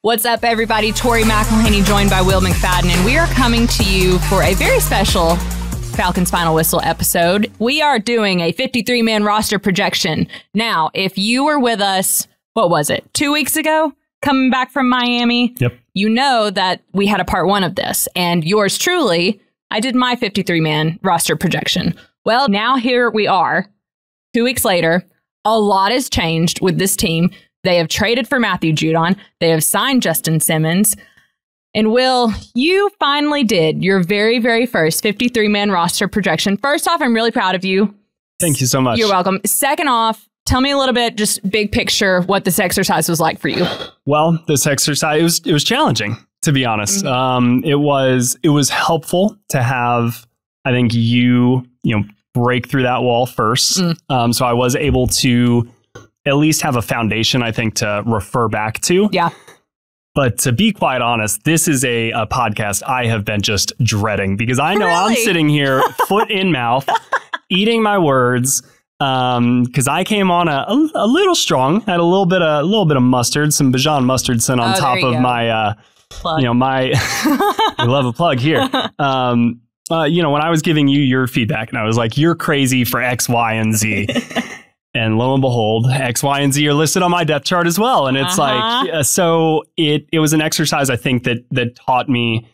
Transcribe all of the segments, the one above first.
What's up, everybody? Tori McElhaney joined by Will McFadden, and we are coming to you for a very special Falcons Final Whistle episode. We are doing a 53-man roster projection. Now, if you were with us, what was it, 2 weeks ago, coming back from Miami? Yep. You know that we had a part one of this, and yours truly, I did my 53-man roster projection. Well, now here we are, 2 weeks later. A lot has changed with this team. They have traded for Matthew Judon. They have signed Justin Simmons. And Will, you finally did your very, very first 53-man roster projection. First off, I'm really proud of you. Thank you so much. You're welcome. Second off, tell me a little bit, just big picture, what this exercise was like for you. Well, this exercise, it was challenging, to be honest. Mm-hmm. It was helpful to have, I think, you break through that wall first. So I was able to at least have a foundation, I think, to refer back to. Yeah. But to be quite honest, this is a podcast I have been just dreading because I know I'm sitting here foot in mouth, eating my words, because I came on a little strong, had a little bit of mustard, some Bijan mustardson on top of my, my, I love a plug here. When I was giving you your feedback and I was like, you're crazy for X, Y, and Z. And lo and behold, X, Y, and Z are listed on my depth chart as well. And it's so it was an exercise, I think, that taught me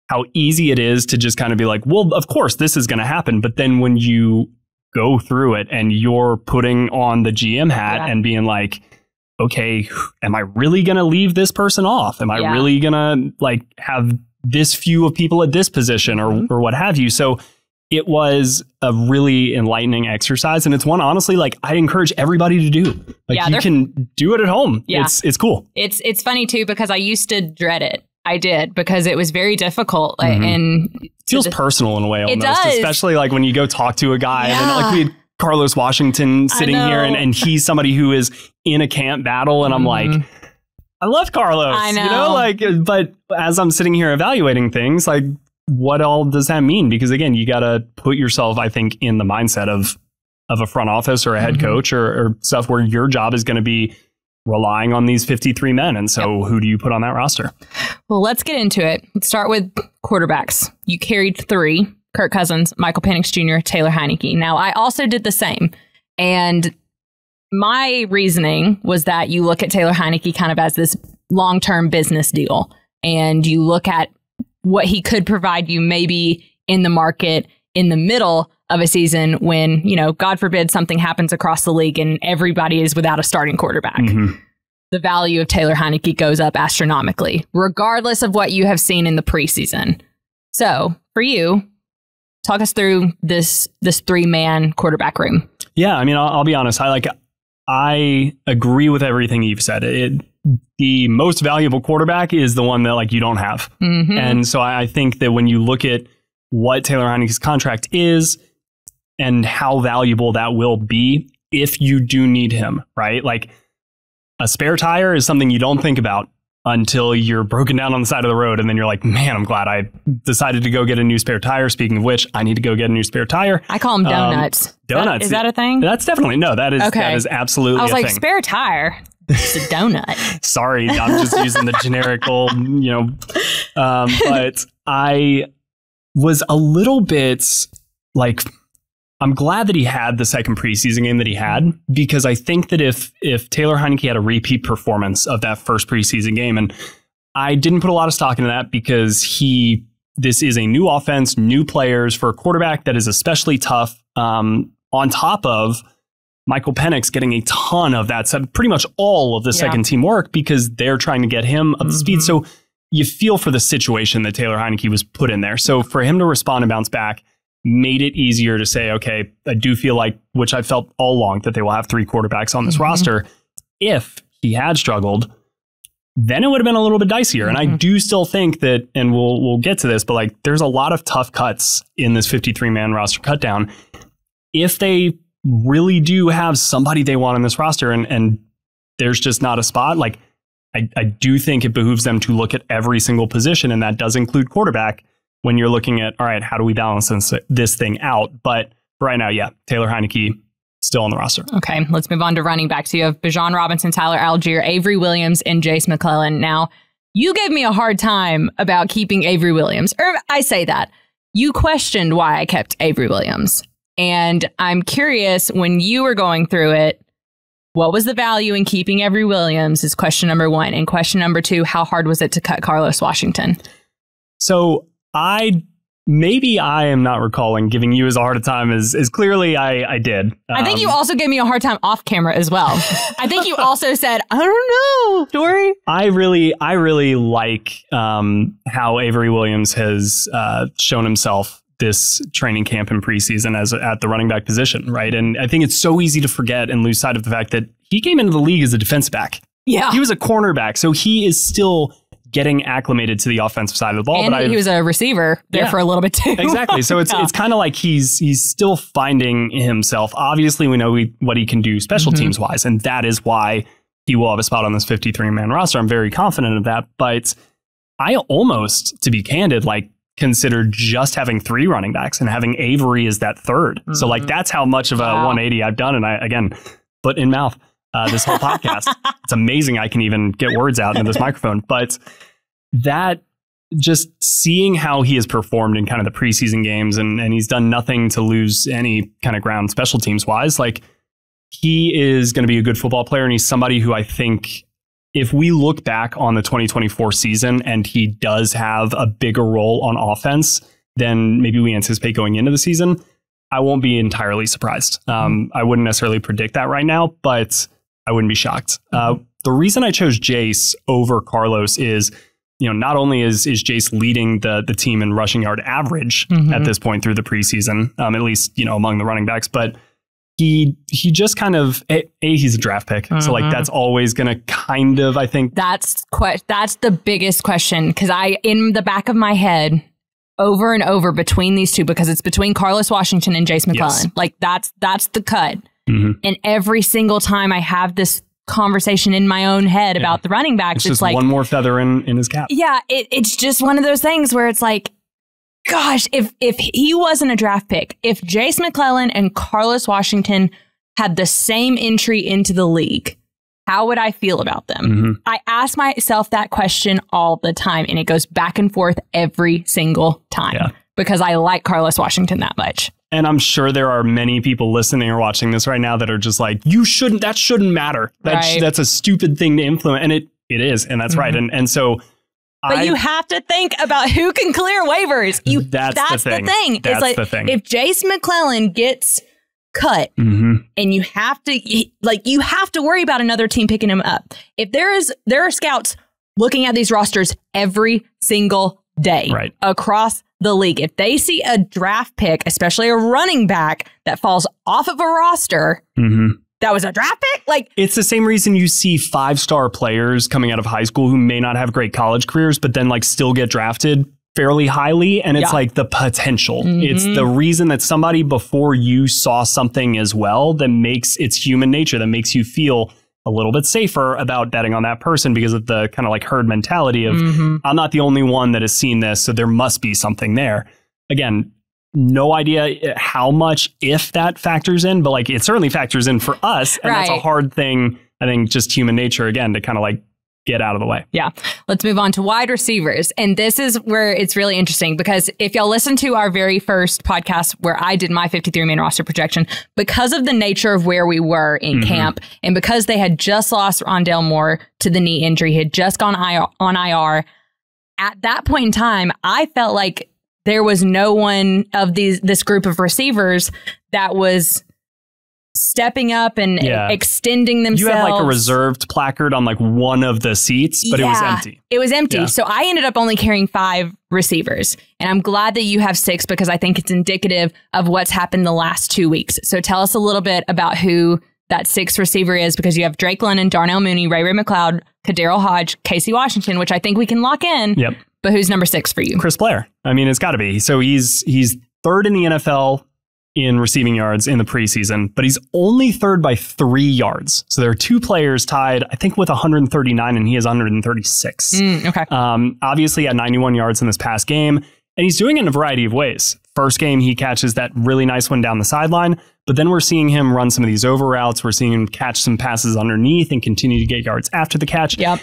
how easy it is to just kind of be like, well, of course, this is going to happen. But then when you go through it and you're putting on the GM hat and being like, okay, am I really going to leave this person off? Am I really going to have this few of people at this position or what have you? So it was a really enlightening exercise. And it's one, honestly, I encourage everybody to do. You can do it at home. Yeah. It's cool. It's funny, too, because I used to dread it. I did, because it was very difficult. And it feels personal in a way, almost. It does. Especially when you go talk to a guy. And then, we had Carlos Washington sitting here and he's somebody who is in a camp battle. And I'm like, I love Carlos. I know. But as I'm sitting here evaluating things, what all does that mean? Because again, you got to put yourself, I think, in the mindset of a front office or a head coach or stuff where your job is going to be relying on these 53 men. And so who do you put on that roster? Well, let's get into it. Let's start with quarterbacks. You carried 3, Kirk Cousins, Michael Penix Jr., Taylor Heinicke. Now, I also did the same. And my reasoning was that you look at Taylor Heinicke kind of as this long-term business deal. And you look at what he could provide you maybe in the market in the middle of a season when, God forbid something happens across the league and everybody is without a starting quarterback. The value of Taylor Heinicke goes up astronomically, regardless of what you have seen in the preseason. So for you, talk us through this 3-man quarterback room. Yeah, I'll be honest. I agree with everything you've said. The most valuable quarterback is the one that you don't have. And so I think that when you look at what Taylor Heinicke's contract is and how valuable that will be if you do need him, right? A spare tire is something you don't think about until you're broken down on the side of the road. And then you're like, man, I'm glad I decided to go get a new spare tire. Speaking of which, I need to go get a new spare tire. I call them donuts. Donuts. Is that a thing? That's definitely, that is absolutely a thing. I was like, spare tire? It's a donut. Sorry, I'm just using the generical, but I was a little bit I'm glad that he had the second preseason game that he had, because I think that if Taylor Heinicke had a repeat performance of that first preseason game, and I didn't put a lot of stock into that because this is a new offense, new players for a quarterback that is especially tough, on top of Michael Penix getting a ton of that, pretty much all of the second team work because they're trying to get him up to speed. So you feel for the situation that Taylor Heinicke was put in there. So for him to respond and bounce back made it easier to say, okay, I do feel which I felt all along, that they will have 3 quarterbacks on this roster. If he had struggled, then it would have been a little bit dicier. And I do still think that, and we'll get to this, but there's a lot of tough cuts in this 53-man roster cut down. If they really do have somebody they want on this roster and there's just not a spot, I do think it behooves them to look at every single position, and that does include quarterback when you're looking at, all right, how do we balance this thing out? But right now, Taylor Heinicke still on the roster. Okay, let's move on to running backs. You have Bijan Robinson, Tyler Algier, Avery Williams, and Jace McClellan. Now, You gave me a hard time about keeping Avery Williams. Or I say that. You questioned why I kept Avery Williams. And I'm curious, when you were going through it, what was the value in keeping Avery Williams is question number 1. And question number 2, how hard was it to cut Carlos Washington? So maybe I am not recalling giving you as hard a time as clearly I did. I think you also gave me a hard time off camera as well. I think you also said, I don't know, Tori. I really like how Avery Williams has shown himself this training camp and preseason as at the running back position, right? And I think it's so easy to forget and lose sight of the fact that he came into the league as a defensive back. Yeah. He was a cornerback, so he is still getting acclimated to the offensive side of the ball. And he was a receiver there for a little bit too. Exactly. So it's kind of like he's still finding himself. Obviously, we know what he can do special teams wise, and that is why he will have a spot on this 53-man roster. I'm very confident of that. But I almost, to be candid, consider just having 3 running backs and having Avery as that third. So that's how much of a 180 I've done. And I, again, foot in mouth this whole podcast. It's amazing I can even get words out into this microphone. But that, just seeing how he has performed in kind of the preseason games, and he's done nothing to lose any kind of ground special teams wise. He is going to be a good football player, and he's somebody who I think, if we look back on the 2024 season and he does have a bigger role on offense than maybe we anticipate going into the season, I won't be entirely surprised. I wouldn't necessarily predict that right now, but I wouldn't be shocked. The reason I chose Jace over Carlos is, not only is Jace leading the team in rushing yard average at this point through the preseason, at least, among the running backs, but he just kind of, he's a draft pick. So that's always going to kind of, I think. That's the biggest question. Because in the back of my head, over and over between these two, because it's between Carlos Washington and Jace McClellan. Yes. That's the cut. And every single time I have this conversation in my own head about the running backs, it's just one more feather in his cap. Yeah. It's just one of those things where it's like, gosh, if he wasn't a draft pick, if Jace McClellan and Carlos Washington had the same entry into the league, how would I feel about them? I ask myself that question all the time, and it goes back and forth every single time because I like Carlos Washington that much. And I'm sure there are many people listening or watching this right now that are just like, that shouldn't matter. That's a stupid thing to influence. And it is. And that's right. And so, but you have to think about who can clear waivers. That's the thing. It's the thing. If Jace McClellan gets cut, and you have to worry about another team picking him up. If there are scouts looking at these rosters every single day across the league. If they see a draft pick, especially a running back that falls off of a roster, that was a draft pick. It's the same reason you see 5-star players coming out of high school who may not have great college careers, but then still get drafted fairly highly. And it's the potential. It's the reason that somebody before you saw something as well that makes it's human nature, that makes you feel a little bit safer about betting on that person because of the kind of herd mentality of I'm not the only one that has seen this, so there must be something there. Again, no idea how much, if that factors in, but it certainly factors in for us. And that's a hard thing, I think, just human nature, again, to kind of get out of the way. Yeah. Let's move on to wide receivers. And this is where it's really interesting, because if y'all listen to our very first podcast where I did my 53-man roster projection, because of the nature of where we were in camp, and because they had just lost Rondale Moore to the knee injury, he had just gone on IR, at that point in time, I felt like there was no one of this group of receivers that was stepping up and extending themselves. You had a reserved placard on one of the seats, but it was empty. It was empty. Yeah. So I ended up only carrying 5 receivers. And I'm glad that you have 6, because I think it's indicative of what's happened the last 2 weeks. So tell us a little bit about who that 6th receiver is, because you have Drake London, Darnell Mooney, Ray McLeod, Kadarrell Hodge, Casey Washington, which I think we can lock in. Yep. But who's number 6 for you? Chris Blair. I mean, it's got to be. So he's 3rd in the NFL in receiving yards in the preseason, but he's only 3rd by 3 yards. So there are 2 players tied, I think, with 139, and he has 136. Okay. Obviously, at 91 yards in this past game, and he's doing it in a variety of ways. First game, he catches that really nice one down the sideline, but then we're seeing him run some of these over routes. We're seeing him catch some passes underneath and continue to get yards after the catch. Yep.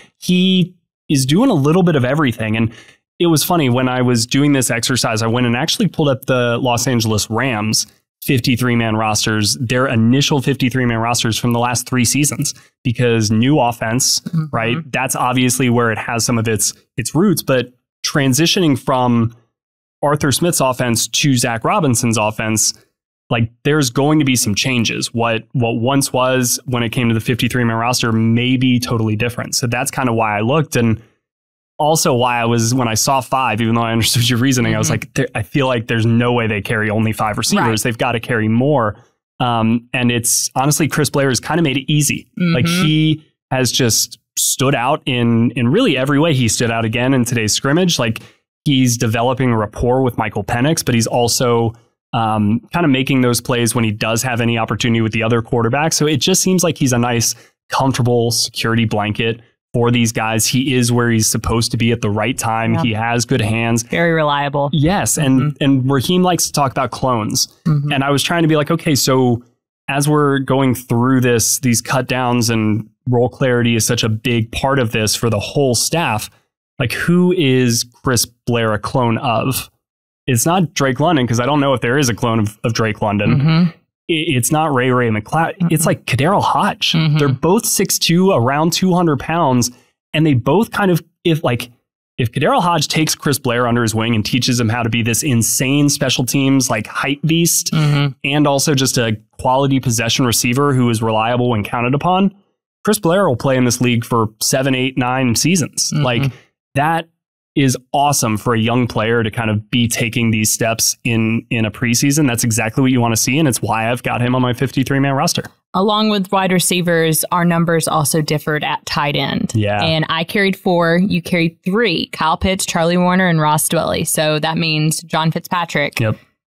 is doing a little bit of everything. And it was funny, when I was doing this exercise, I went and actually pulled up the Los Angeles Rams 53-man rosters, their initial 53-man rosters from the last 3 seasons, because new offense, right? That's obviously where it has some of its roots, but transitioning from Arthur Smith's offense to Zach Robinson's offense, like there's going to be some changes. What once was when it came to the 53-man roster may be totally different. So that's kind of why I looked, and also why I was, when I saw 5, even though I understood your reasoning, I was like, I feel like there's no way they carry only 5 receivers. Right. They've got to carry more. And it's honestly, Chris Blair has kind of made it easy. Like he has just stood out in really every way. He stood out again in today's scrimmage. Like he's developing a rapport with Michael Penix, but he's also kind of making those plays when he does have any opportunity with the other quarterback. So it just seems like he's a nice, comfortable security blanket for these guys. He is where he's supposed to be at the right time. Yep. He has good hands. Very reliable. Yes. And Raheem likes to talk about clones. And I was trying to be like, okay, so as we're going through these cut downs, and role clarity is such a big part of this for the whole staff, like who is Chris Blair a clone of? It's not Drake London, because I don't know if there is a clone of Drake London. It's not Ray McLeod. It's like Kadarius Hodge. They're both 6'2", around 200 pounds. And they both kind of, if Kadarius Hodge takes Chris Blair under his wing and teaches him how to be this insane special teams, like hype beast, and also just a quality possession receiver who is reliable when counted upon, Chris Blair will play in this league for 7, 8, 9 seasons. Like that is awesome for a young player to kind of be taking these steps in a preseason. That's exactly what you want to see, and it's why I've got him on my 53-man roster. Along with wide receivers, our numbers also differed at tight end. Yeah. And I carried 4, you carried 3. Kyle Pitts, Charlie Warner, and Ross Dwelley. So that means John Fitzpatrick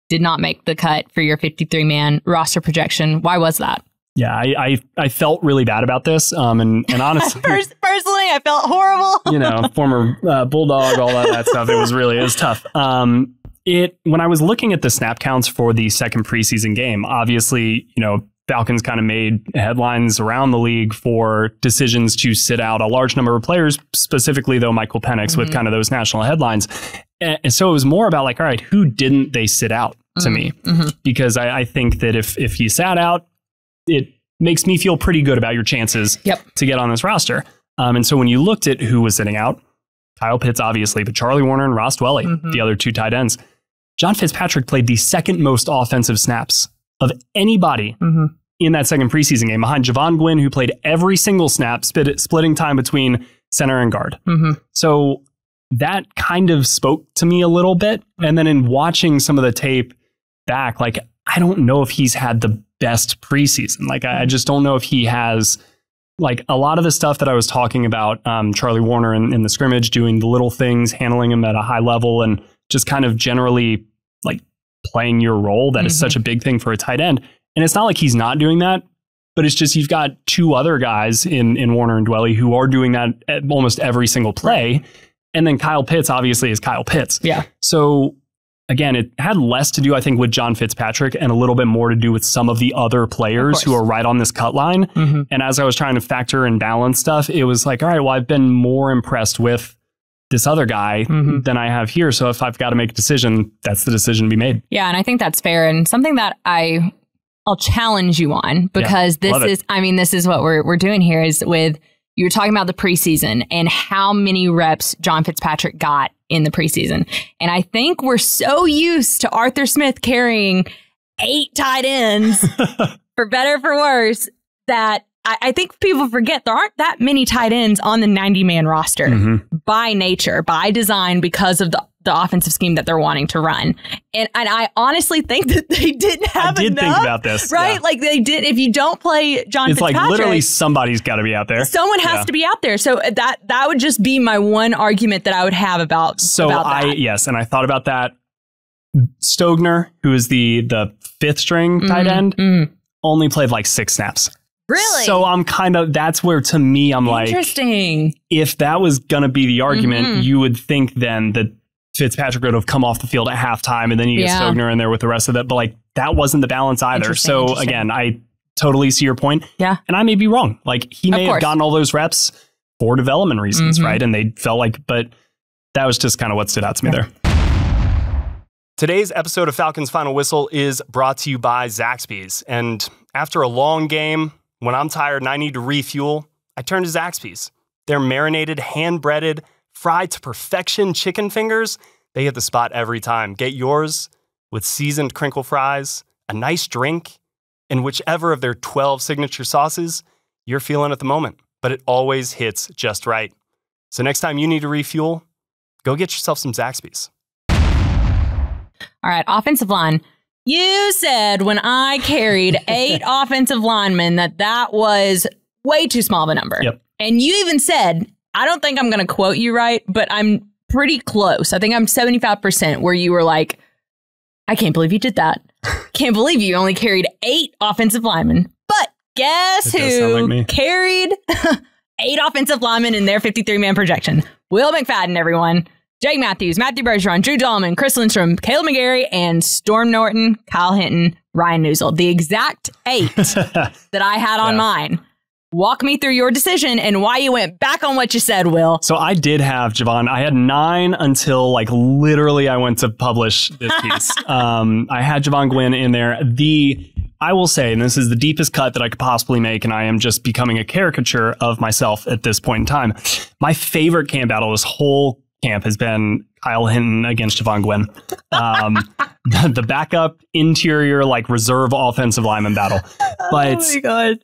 did not make the cut for your 53-man roster projection. Why was that? Yeah, I felt really bad about this. And honestly, personally, I felt horrible. Former Bulldog, all that stuff. It was tough. When I was looking at the snap counts for the second preseason game, obviously, Falcons kind of made headlines around the league for decisions to sit out a large number of players, specifically though Michael Penix with kind of those national headlines. And so it was more about like, all right, who didn't they sit out to me? Because I think that if you sat out, it makes me feel pretty good about your chances to get on this roster. And so when you looked at who was sitting out, Kyle Pitts, obviously, but Charlie Warner and Ross Dwelley, the other 2 tight ends, John Fitzpatrick played the second most offensive snaps of anybody in that second preseason game, behind Javon Gwynn, who played every single snap, splitting time between center and guard. So that kind of spoke to me a little bit. And then in watching some of the tape back, like, I don't know if he's had the best preseason. Like, I just don't know if he has, like, a lot of the stuff that I was talking about, Charlie Warner in the scrimmage, doing the little things, handling them at a high level, and just kind of generally like playing your role. That is such a big thing for a tight end. And it's not like he's not doing that, but it's just, you've got 2 other guys in Warner and Dwelley who are doing that at almost every single play. And then Kyle Pitts obviously is Kyle Pitts. Yeah. So again, it had less to do, I think, with John Fitzpatrick and a little bit more to do with some of the other players who are right on this cut line. And as I was trying to factor and balance stuff, it was like, all right, well, I've been more impressed with this other guy than I have here. So if I've got to make a decision, that's the decision to be made. Yeah, and I think that's fair. And something that I'll challenge you on, because this is what we're doing here, is with, you were talking about the preseason and how many reps John Fitzpatrick got in the preseason. And I think we're so used to Arthur Smith carrying 8 tight ends, for better or for worse, that I think people forget there aren't that many tight ends on the 90-man roster by nature, by design, because of the offensive scheme that they're wanting to run. And I honestly think that they didn't have enough. I did think about this. Right? Yeah. Like they did. If you don't play John Fitzpatrick, like literally somebody's got to be out there. Someone has to be out there. So that would just be my one argument that I would have about that. Yes, and I thought about that. Stogner, who is the 5th string tight end, only played like 6 snaps. Really? So I'm kind of, that's where to me, I'm like, interesting. If that was going to be the argument, you would think then that Fitzpatrick would have come off the field at halftime, and then you get Stogner in there with the rest of it. But like, that wasn't the balance either. So again, I totally see your point. Yeah. And I may be wrong. Like, he may have gotten all those reps for development reasons, right? And they felt like, but that was just kind of what stood out to me there. Today's episode of Falcons Final Whistle is brought to you by Zaxby's. And after a long game, when I'm tired and I need to refuel, I turn to Zaxby's. Their marinated, hand-breaded, fried to perfection chicken fingers, they hit the spot every time. Get yours with seasoned crinkle fries, a nice drink, and whichever of their 12 signature sauces you're feeling at the moment. But it always hits just right. So next time you need to refuel, go get yourself some Zaxby's. All right, offensive line. You said when I carried 8 offensive linemen that was way too small of a number. Yep. And you even said, I don't think I'm going to quote you right, but I'm pretty close. I think I'm 75% where you were like, I can't believe you did that. Can't believe you only carried 8 offensive linemen. But guess who carried 8 offensive linemen in their 53-man projection? Will McFadden, everyone. Jake Matthews, Matthew Bergeron, Drew Dahlman, Chris Lindstrom, Caleb McGarry, and Storm Norton, Kyle Hinton, Ryan Newsel. The exact 8 that I had on mine. Walk me through your decision and why you went back on what you said, Will. So I did have Javon. I had 9 until like literally I went to publish this piece. I had Javon Gwynn in there. I will say, and this is the deepest cut that I could possibly make, and I am just becoming a caricature of myself at this point in time. My favorite camp battle this whole camp has been Kyle Hinton against Javon Gwynn. The backup interior, like reserve offensive lineman battle. But oh my God.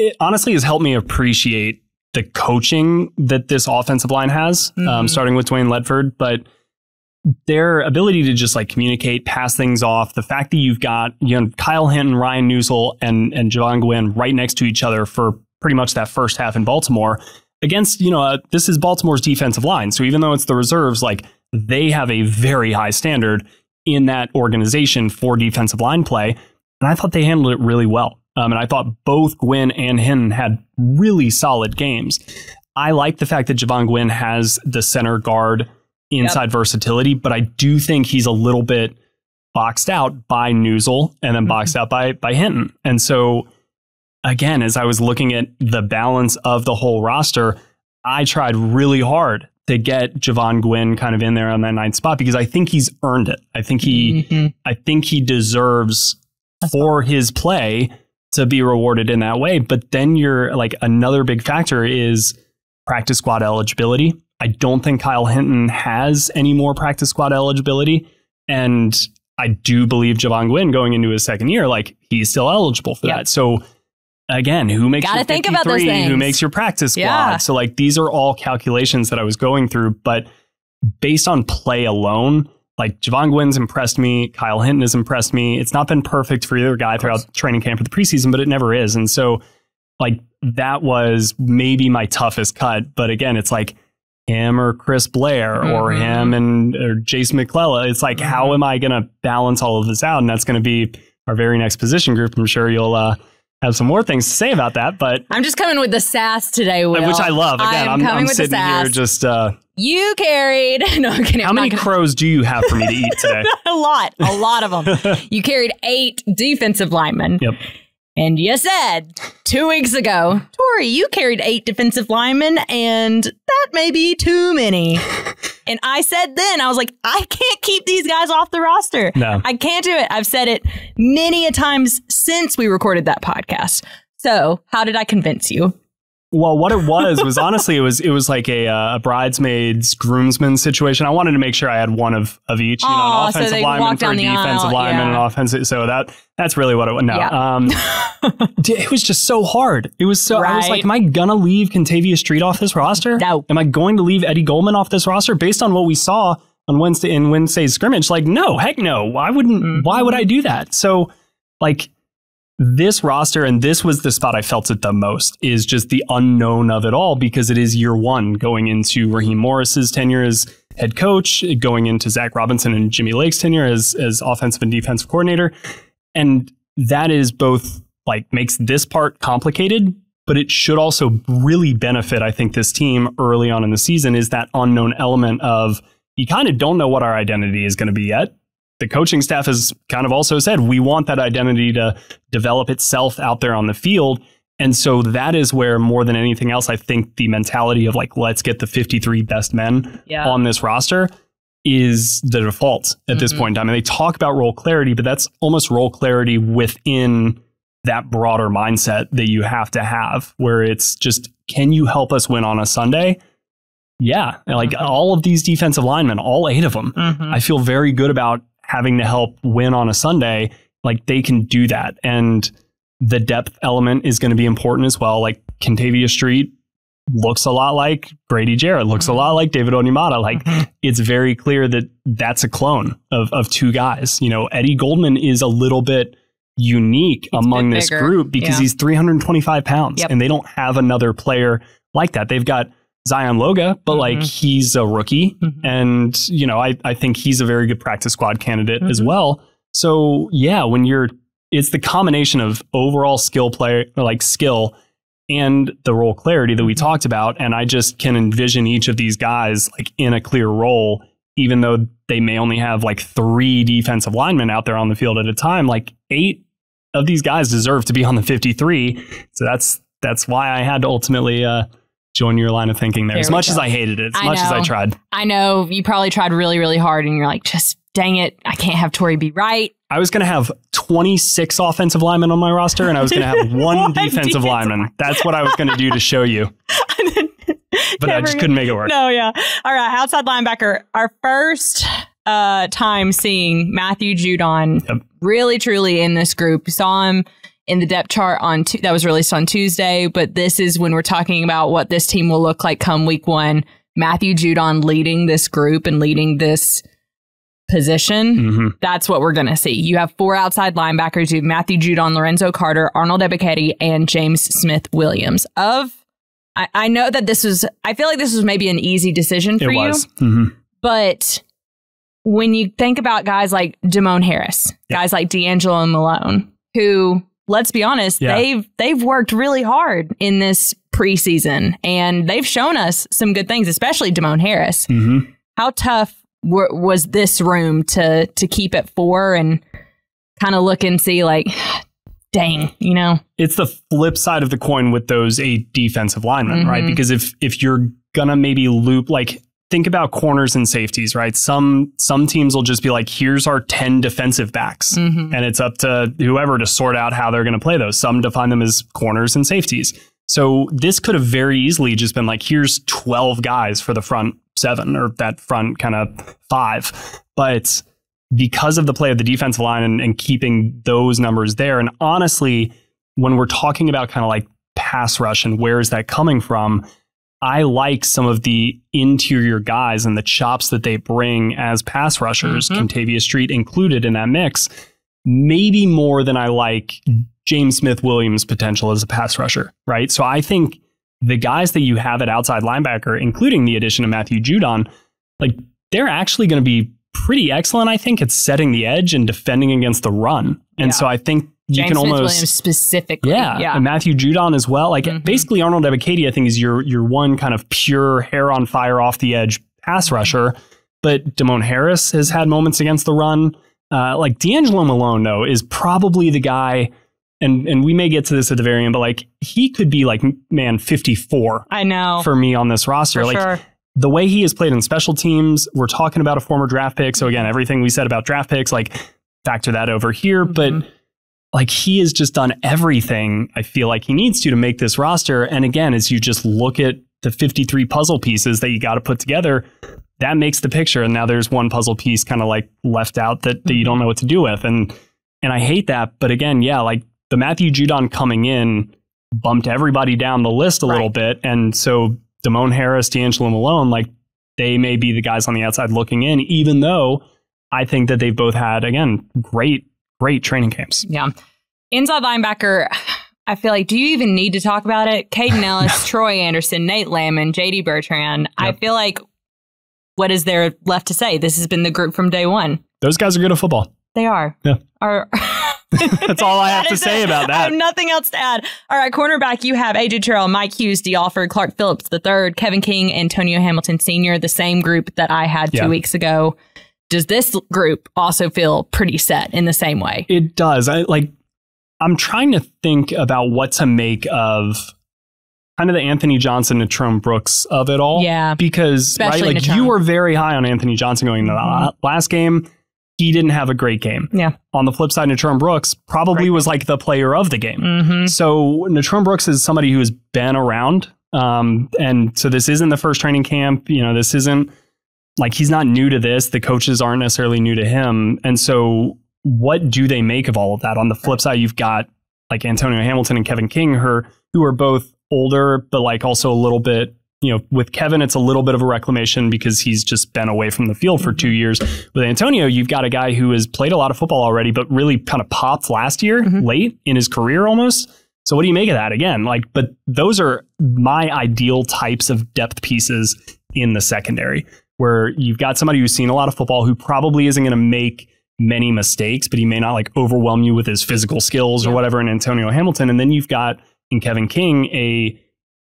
It honestly has helped me appreciate the coaching that this offensive line has, starting with Dwayne Ledford, but their ability to just like communicate, pass things off, the fact that you've got Kyle Hinton, Ryan Newsel, and Javon Gwynn right next to each other for pretty much that first half in Baltimore against, this is Baltimore's defensive line. So even though it's the reserves, like they have a very high standard in that organization for defensive line play. And I thought they handled it really well. And I thought both Gwynn and Hinton had really solid games. I like the fact that Javon Gwynn has the center guard inside versatility, but I do think he's a little bit boxed out by Newsel and then boxed out by Hinton. And so, again, as I was looking at the balance of the whole roster, I tried really hard to get Javon Gwynn kind of in there on that 9th spot because I think he's earned it. I think he deserves for his play to be rewarded in that way. But then you're like, another big factor is practice squad eligibility. I don't think Kyle Hinton has any more practice squad eligibility. And I do believe Javon Gwynn going into his second year, like he's still eligible for that. So again, who makes your 53, who makes your practice squad? So like, these are all calculations that I was going through, but based on play alone, like Javon Gwynn's impressed me. Kyle Hinton has impressed me. It's not been perfect for either guy throughout training camp or the preseason, but it never is. And so like that was maybe my toughest cut. But again, it's like him or Chris Blair or him or Jason McClellan. It's like, how am I going to balance all of this out? And that's going to be our very next position group. I'm sure you'll have some more things to say about that, but I'm just coming with the sass today, Will. Which I love. Again, I'm sitting here just you carried how many crows do you have for me to eat today? a lot of them. You carried 8 defensive linemen. Yep. And you said 2 weeks ago, Tori, you carried 8 defensive linemen, and that may be too many. And I said then, I was like, I can't keep these guys off the roster. No. I can't do it. I've said it many a times since we recorded that podcast. So how did I convince you? Well, what it was honestly, it was like a bridesmaids, groomsmen situation. I wanted to make sure I had one of each, an offensive lineman for a defensive lineman and offensive. So that's really what it was. No, it was just so hard. It was so, I was like, am I going to leave Kentavious Street off this roster? No. Am I going to leave Eddie Goldman off this roster based on what we saw on Wednesday's scrimmage? Like, no, heck no. Why would I do that? So like, this roster, and this was the spot I felt it the most, is just the unknown of it all, because it is year one going into Raheem Morris's tenure as head coach, going into Zach Robinson and Jimmy Lake's tenure as offensive and defensive coordinator. And that is both like makes this part complicated, but it should also really benefit, I think, this team early on in the season, is that unknown element of you kind of don't know what our identity is going to be yet. The coaching staff has kind of also said, we want that identity to develop itself out there on the field. And so that is where, more than anything else, I think the mentality of like, let's get the 53 best men on this roster is the default at this point in time. And they talk about role clarity, but that's almost role clarity within that broader mindset that you have to have, where it's just, can you help us win on a Sunday? Yeah. Like all of these defensive linemen, all 8 of them, I feel very good about having to help win on a Sunday. Like they can do that. And the depth element is going to be important as well. Like Kentavia Street looks a lot like Grady Jarrett, looks a lot like David Onyemata. Like it's very clear that that's a clone of 2 guys. You know, Eddie Goldman is a little bit unique among this group because he's 325 pounds and they don't have another player like that. They've got Zion Loga, but like he's a rookie and, you know, I think he's a very good practice squad candidate as well. So yeah, it's the combination of overall skill and the role clarity that we talked about. And I just can envision each of these guys like in a clear role, even though they may only have like 3 defensive linemen out there on the field at a time. Like 8 of these guys deserve to be on the 53. So that's why I had to ultimately join your line of thinking there. As much as I hated it, as much as I tried. I know you probably tried really, really hard and you're like, just dang it, I can't have Tori be right. I was going to have 26 offensive linemen on my roster and I was going to have one defensive lineman. That's what I was going to do to show you. But I just couldn't make it work. No, yeah. All right, outside linebacker. Our first time seeing Matthew Judon really, truly in this group. We saw him in the depth chart that was released on Tuesday, but this is when we're talking about what this team will look like come week 1. Matthew Judon leading this group and leading this position. That's what we're going to see. You have 4 outside linebackers. You have Matthew Judon, Lorenzo Carter, Arnold Ebiketie, and James Smith-Williams. I know that I feel like this was maybe an easy decision for you. But when you think about guys like Damone Harris, guys like D'Angelo Malone, who, let's be honest, they've worked really hard in this preseason and they've shown us some good things, especially Damone Harris. How tough was this room to keep at 4 and kind of look and see like, dang, you know? It's the flip side of the coin with those 8 defensive linemen, right? Because if you're gonna maybe loop, like think about corners and safeties, right? Some teams will just be like, here's our 10 defensive backs. And it's up to whoever to sort out how they're gonna play those. Some define them as corners and safeties. So this could have very easily just been like, here's 12 guys for the front 7 or that front kind of 5. But because of the play of the defensive line and keeping those numbers there, and honestly, when we're talking about kind of like pass rush and where is that coming from, I like some of the interior guys and the chops that they bring as pass rushers, Kentavia Street included in that mix, maybe more than I like James Smith-Williams' potential as a pass rusher, right? So I think the guys that you have at outside linebacker, including the addition of Matthew Judon, like they're actually going to be pretty excellent, I think, at setting the edge and defending against the run. And so I think you can almost... James Smith-Williams specifically. Yeah, and Matthew Judon as well. Like basically Arnold Ebiketie, I think, is your one kind of pure hair on fire off the edge pass rusher. But Damone Harris has had moments against the run. Like D'Angelo Malone, though, is probably the guy... And we may get to this at the very end, but like he could be like, man, 54. I know. For me on this roster. Like the way he has played in special teams, we're talking about a former draft pick. So again, everything we said about draft picks, like factor that over here. But like he has just done everything I feel like he needs to make this roster. And again, as you just look at the 53 puzzle pieces that you got to put together, that makes the picture. And now there's one puzzle piece kind of like left out that you don't know what to do with. And I hate that. But again, yeah, like the Matthew Judon coming in bumped everybody down the list a little bit. And so Damone Harris, D'Angelo Malone, like they may be the guys on the outside looking in, even though I think that they've both had, again, great training camps. Yeah. Inside linebacker, I feel like, do you even need to talk about it? Caden Ellis, Troy Anderson, Nate Lamon, JD Bertrand. I feel like, what is there left to say? This has been the group from day one. Those guys are good at football. They are. Yeah. That's all I have to say about that. I have nothing else to add. All right, cornerback, you have AJ Terrell, Mike Hughes, D. Alford, Clark Phillips III, Kevin King, Antonio Hamilton Sr., the same group that I had 2 weeks ago. Does this group also feel pretty set in the same way? It does. I'm trying to think about what to make of kind of the Anthony Johnson, Natrone Brooks of it all. Yeah. Because especially right, like Natrone. you were very high on Anthony Johnson going into the last game. He didn't have a great game. Yeah. On the flip side, Natrone Brooks probably was like the player of the game. So Natrone Brooks is somebody who has been around. And so this isn't the first training camp. You know, this isn't like he's not new to this. The coaches aren't necessarily new to him. And so what do they make of all of that? On the flip side, you've got like Antonio Hamilton and Kevin King, who are both older, but like also a little bit, you know, with Kevin, it's a little bit of a reclamation because he's just been away from the field for 2 years. With Antonio, you've got a guy who has played a lot of football already, but really kind of popped last year, late in his career almost. So what do you make of that? Again, like, but those are my ideal types of depth pieces in the secondary, where you've got somebody who's seen a lot of football who probably isn't going to make many mistakes, but he may not like overwhelm you with his physical skills or whatever in Antonio Hamilton. And then you've got in Kevin King, a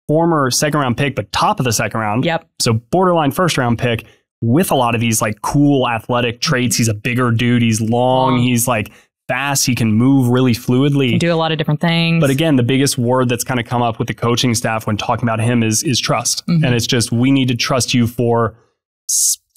former second round pick, but top of the second round. Yep. So borderline first round pick with a lot of these like cool athletic traits. He's a bigger dude. He's long. He's like fast. He can move really fluidly. Can do a lot of different things. But again, the biggest word that's kind of come up with the coaching staff when talking about him is trust. And it's just, we need to trust you for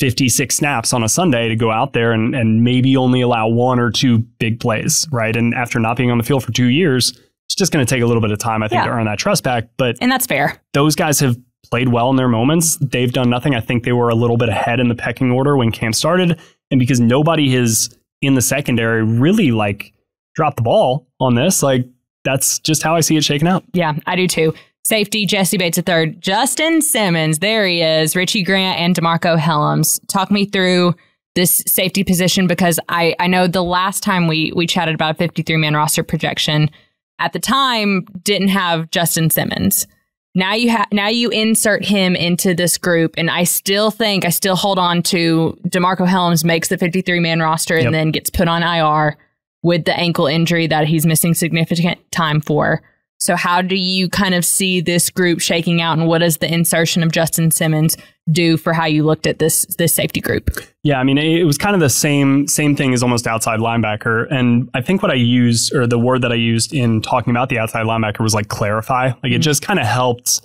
56 snaps on a Sunday to go out there and maybe only allow 1 or 2 big plays, right? And after not being on the field for 2 years, it's just going to take a little bit of time, I think, to earn that trust back. And that's fair. Those guys have played well in their moments. They've done nothing. I think they were a little bit ahead in the pecking order when camp started. And because nobody has in the secondary really like dropped the ball on this, like that's just how I see it shaking out. Yeah, I do too. Safety, Jesse Bates III, Justin Simmons, there he is, Richie Grant, and DeMarco Helms. Talk me through this safety position, because I know the last time we chatted about a 53-man roster projection, at the time, didn't have Justin Simmons. Now you insert him into this group, and I still hold on to DeMarco Helms makes the 53-man roster and then gets put on IR with the ankle injury that he's missing significant time for. So how do you kind of see this group shaking out, and what does the insertion of Justin Simmons do for how you looked at this safety group? Yeah, I mean, it was kind of the same thing as almost outside linebacker. And I think what I used, or the word that I used in talking about the outside linebacker, was like clarify. Like it just kind of helped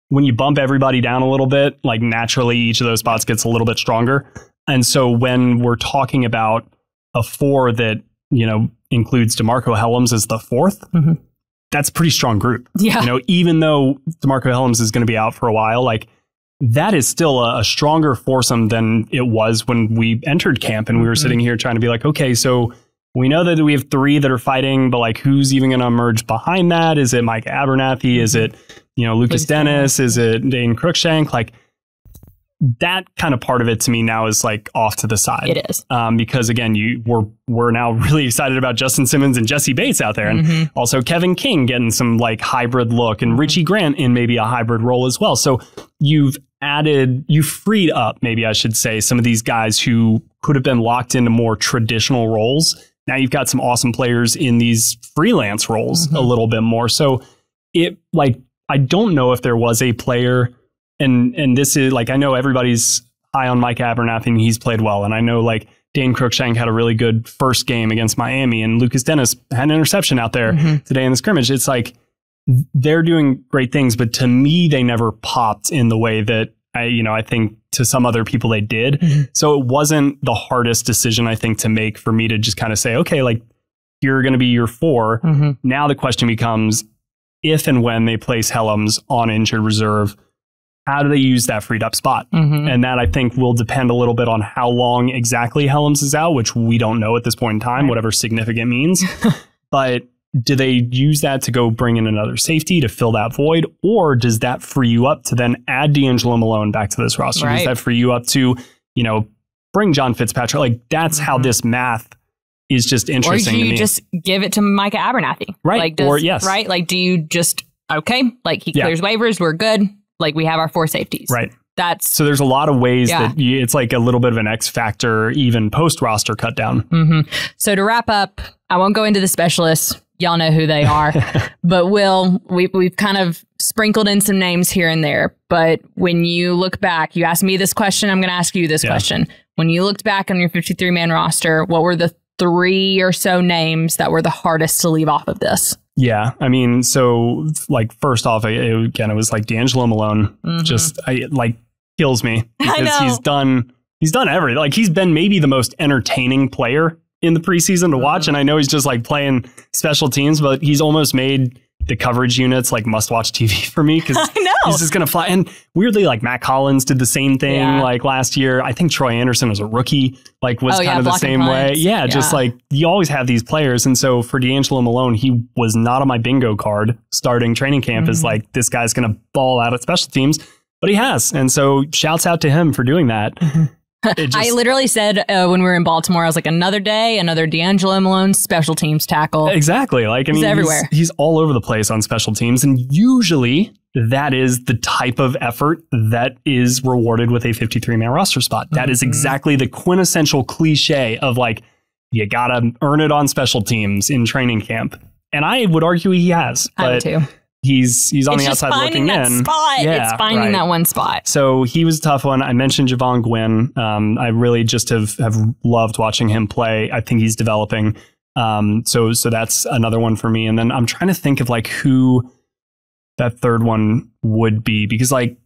when you bump everybody down a little bit, like naturally each of those spots gets a little bit stronger. And so when we're talking about a 4 that, you know, includes DeMarco Helms as the 4th, that's a pretty strong group. Yeah. You know, even though DeMarco Helms is going to be out for a while, like that is still a stronger foursome than it was when we entered camp and we were sitting here trying to be like, okay, so we know that we have 3 that are fighting, but like who's even going to emerge behind that? Is it Mike Abernathy? Is it, you know, Lucas Dennis? Is it Dane Cruikshank? Like that kind of part of it to me now is like off to the side. It is. Because again, we're now really excited about Justin Simmons and Jesse Bates out there. And also Kevin King getting some like hybrid look, and Richie Grant in maybe a hybrid role as well. So you've freed up, maybe I should say, some of these guys who could have been locked into more traditional roles. Now you've got some awesome players in these freelance roles a little bit more. So it like, I don't know if there was a player, and this is like, I know everybody's high on Mike Abernathy and he's played well. And I know like Dane Cruikshank had a really good first game against Miami, and Lucas Dennis had an interception out there today in the scrimmage. It's like they're doing great things, but to me, they never popped in the way that I think to some other people they did. So it wasn't the hardest decision, I think, to make for me to just kind of say, okay, like you're going to be your 4. Now the question becomes, if and when they place Helms on injured reserve, how do they use that freed up spot? And that I think will depend a little bit on how long exactly Helms is out, which we don't know at this point in time, whatever significant means. But do they use that to go bring in another safety to fill that void? Or does that free you up to then add D'Angelo Malone back to this roster? Does that free you up to, bring John Fitzpatrick? Like that's how this math is just interesting to me. Or do you just give it to Micah Abernathy? Right. Like, right? Like, do you just, okay, like he clears waivers, we're good. Like we have our 4 safeties. Right. So there's a lot of ways that it's like a little bit of an X factor, even post roster cut down. So to wrap up, I won't go into the specialists. Y'all know who they are, but we've kind of sprinkled in some names here and there. But when you look back, you asked me this question, I'm going to ask you this question. When you looked back on your 53-man roster, what were the 3 or so names that were the hardest to leave off of this. Yeah, I mean, so like first off, it was like D'Angelo Malone just kills me because he's done everything. Like he's been maybe the most entertaining player in the preseason to watch, and I know he's just like playing special teams, but he's almost made the coverage units like must-watch TV for me because he's just gonna fly. And weirdly, like Matt Collins did the same thing like last year. I think Troy Anderson was a rookie, like was kind of the same way. Yeah, just like you always have these players. And so for D'Angelo Malone, he was not on my bingo card starting training camp as like this guy's gonna ball out at special teams, but he has. And so shouts out to him for doing that. I literally said when we were in Baltimore, I was like, another day, another D'Angelo Malone special teams tackle. Exactly. Like, I mean, everywhere. He's all over the place on special teams. And usually that is the type of effort that is rewarded with a 53-man roster spot. That is exactly the quintessential cliche of like, you got to earn it on special teams in training camp. And I would argue he has. I would too. He's on the outside looking in. Yeah, it's finding that one spot. So he was a tough one. I mentioned Javon Gwynn. I really just have loved watching him play. I think he's developing. So that's another one for me. And then I'm trying to think of like who that third one would be, because like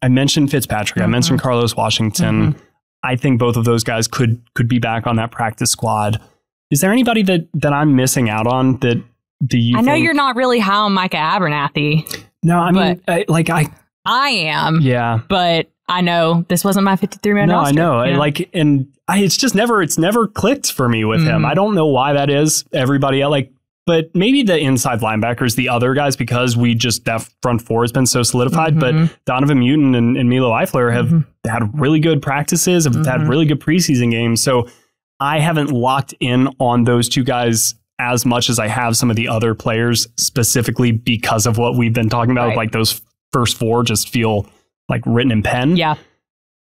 I mentioned Fitzpatrick, I mentioned Carlos Washington. I think both of those guys could be back on that practice squad. Is there anybody that I'm missing out on that? I know you're not really high on Micah Abernathy. No, I mean, I am. Yeah. But I know this wasn't my 53-man roster. No, I know. It's never clicked for me with him. I don't know why that is. Everybody, but maybe the inside linebackers, the other guys, because that front four has been so solidified. But Donovan Mutin and Milo Eifler have had really good practices, have had really good preseason games. So I haven't locked in on those two guys as much as I have some of the other players, specifically because of what we've been talking about. Like those first four just feel like written in pen. Yeah.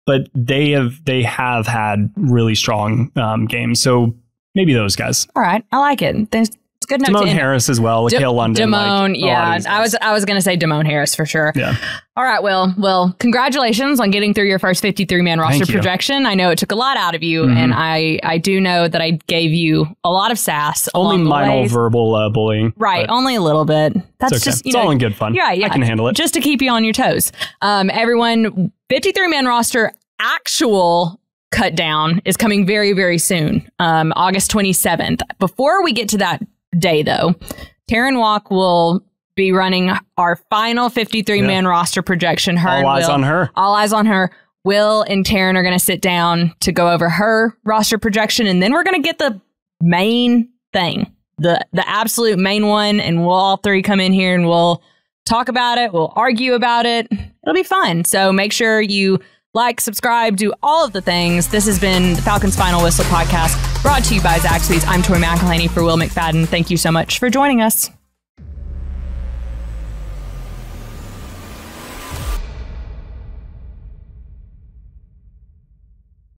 But they have had really strong games. So maybe those guys. All right. I like it. It's good enough. Damone Harris as well. Cale London. Damone, I was going to say Damone Harris for sure. Yeah. All right. Well, congratulations on getting through your first 53-man roster projection. I know it took a lot out of you, and I do know that I gave you a lot of sass. Only minor verbal bullying. Right. Only a little bit. That's okay. just, it's all in good fun. Yeah. I can handle it. Just to keep you on your toes. Everyone, 53-man roster actual cut down is coming very, very soon. August 27th. Before we get to that day, though, Taryn Walk will be running our final 53-man roster projection. All eyes on her. All eyes on her. Will and Taryn are going to sit down to go over her roster projection, and then we're going to get the main thing, the absolute main one, and we'll all three come in here and we'll talk about it. We'll argue about it. It'll be fun. So make sure you like, subscribe, do all of the things. This has been the Falcons Final Whistle podcast, brought to you by Zaxby's. I'm Tori McElhaney for Will McFadden. Thank you so much for joining us.